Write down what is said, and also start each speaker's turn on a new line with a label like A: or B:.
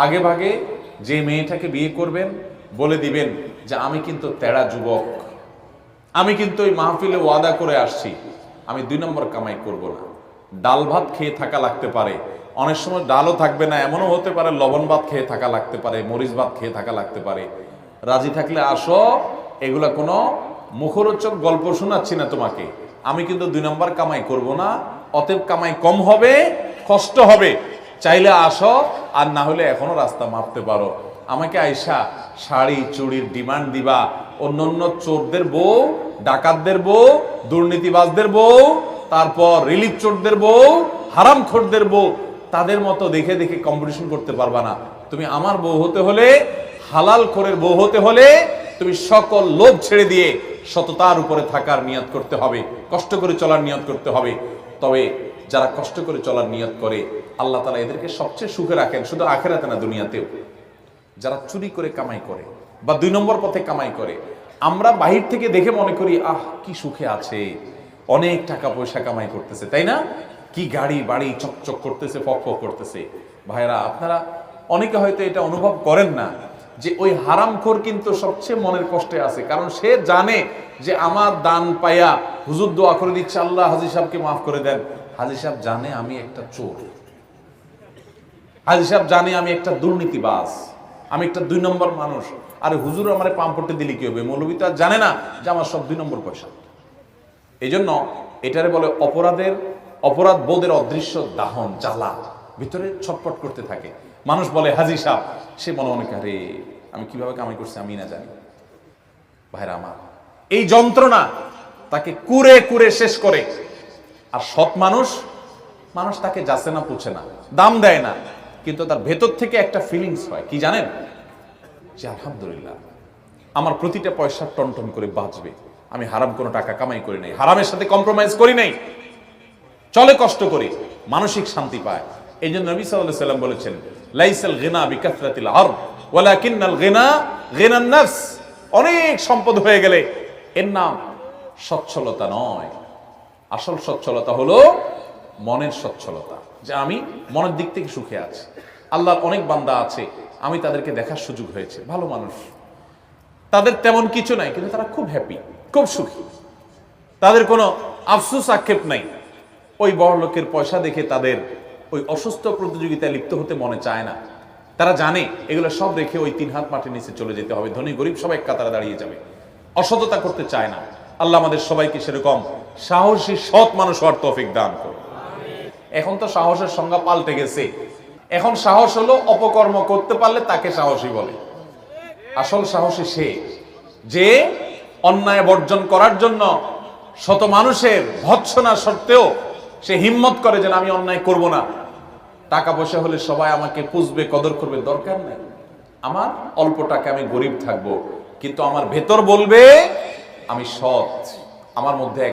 A: আগে ভাগে যে মেয়েটাকে বিয়ে করবেন বলে দিবেন যে আমি কিন্তু তেড়া যুবক, আমি কিন্তু ওই মাহফিলে ওয়াদা করে আসছি আমি 2 নম্বর কামাই করব না। ডাল ভাত খেয়ে থাকা লাগতে পারে, অনেক সময় ডালও থাকবে না, এমনও হতে পারে লবণ ভাত খেয়ে থাকা লাগতে পারে, মরিচ ভাত খেয়ে থাকা লাগতে পারে। রাজি থাকলে আসো, এগুলা কোনো মুখরোচক গল্প শোনাচ্ছি না তোমাকে। আমি কিন্তু 2 নম্বর কামাই করব না, অতএব কামাই কম হবে, কষ্ট হবে। চাইলে আসো, আর না হলে এখনো রাস্তা মাপতে পারো। আমাকে আইসা শাড়ি চুড়ির ডিমান্ড দিবা, অন্য চোরদের বউ, ডাকাতদের বউ, দুর্নীতিবাজদের বউ, তারপর রিলিফ চোরদের বউ, হারামখোরদের বউ, তাদের মতো দেখে দেখে কম্পিটিশন করতে পারবা না। তুমি আমার বউ হতে হলে, হালাল খোরের বউ হতে হলে তুমি সকল লোভ ছেড়ে দিয়ে সততার উপরে থাকার নিয়ত করতে হবে, কষ্ট করে চলার নিয়ত করতে হবে। তবে যারা কষ্ট করে চলার নিয়ত করে আল্লাহ তাআলা এদেরকে সবচেয়ে সুখে রাখেন, শুধু আখিরাতে না দুনিয়াতেও। যারা চুরি করে কামাই করে বা 2 নম্বর পথে কামাই করে, আমরা বাহির থেকে দেখে মনে করি আহ কি সুখে আছে, অনেক টাকা পয়সা কামাই করতেছে, তাই না? কি গাড়ি বাড়ি চকচক করতেছে, ফক ফক করতেছে। ভাইরা, আপনারা অনেকে হয়তো এটা অনুভব করেন না যে ওই হারামখোর কিন্তু সবচেয়ে মনের কষ্টে আছে, কারণ সে জানে যে আমার দান পাইয়া হুজুর দোয়া করে দিচ্ছে আল্লাহ হাজী সাহেবকে মাফ করে দেন। হাজী সাহেব জানে আমি একটা চোর, হাজী সাহেব জানে আমি একটা দুর্নীতিবাজ, আমি একটা 2 নম্বর মানুষ। আর হুজুর আমার পাম পড়তে দিলে কি হবে? মৌলবী তো আর জানে না যে আমার সব 2 নম্বর পয়সা। এই জন্য এটারে বলে অপরাধ বোধের অদৃশ্য দাহন, জ্বালা ভিতরে ছটপট করতে থাকে। মানুষ বলে হাজী সাহেব, সে মনে মনে আরে আমি কিভাবে কামাই করছি আমি না জানি। ভাইরা আমার, এই যন্ত্রণা তাকে কুরে কুরে শেষ করে। আর সৎ মানুষ তাকে যাচ্ছে না, পুছে না, দাম দেয় না, কিন্তু তার ভেতর থেকে একটা ফিলিংস হয় কি জানেন, যে আলহামদুলিল্লাহ আমার প্রতিটা পয়সা টনটন করে বাঁচবে, আমি হারাম কোনো টাকা কামাই করি নাই, হারামের সাথে কম্প্রোমাইজ করি নাই, চলে কষ্ট করি, মানসিক শান্তি পায়। এই জন্য নবী সাল্লাল্লাহু আলাইহি ওয়াসাল্লাম বলেছেন লাইসাল গিনা বিকাসরাতিল আরদ ওয়ালাকিন্নাল গিনা গিনান নাফস। অনেক সম্পদ হয়ে গেলে এর নাম সচ্ছলতা নয়, আসল সচ্ছলতা হলো মনের সচ্ছলতা, যে আমি মনের দিক থেকে সুখে আছি। আল্লাহর অনেক বান্দা আছে, আমি তাদেরকে দেখার সুযোগ হয়েছে, ভালো মানুষ, তাদের তেমন কিছু নাই, কিন্তু তারা খুব হ্যাপি, খুব সুখী, তাদের কোনো আফসোস আক্ষেপ নাই। ওই বড় লোকের পয়সা দেখে তাদের ওই অসুস্থ প্রতিযোগিতায় লিপ্ত হতে মনে চায় না। তারা জানে এগুলো সব রেখে ওই 3 হাত মাটির নিচে চলে যেতে হবে, ধনী গরিব সবাই এক কাতারে দাঁড়িয়ে যাবে, অসততা করতে চায় না। আল্লাহ আমাদের সবাইকে সেরকম সাহসী সৎ মানুষ হওয়ার তৌফিক দান করুন। এখন তো সাহসের সংজ্ঞা পাল্টে গেছে, এখন সাহস হলো অপকর্ম করতে পারলে তাকে সাহসী বলে। আসল সাহসী সে যে অন্যায় বর্জন করার জন্য শত মানুষের ভৎসনা সত্ত্বেও সে হিম্মত করে যে আমি অন্যায় করব না। টাকা পয়সা হলে সবাই আমাকে পুষবে, কদর করবে, দরকার নেই, আমার অল্প টাকা, আমি গরিব থাকবো, কিন্তু আমার ভেতর বলবে আমি সৎ, আমার মধ্যে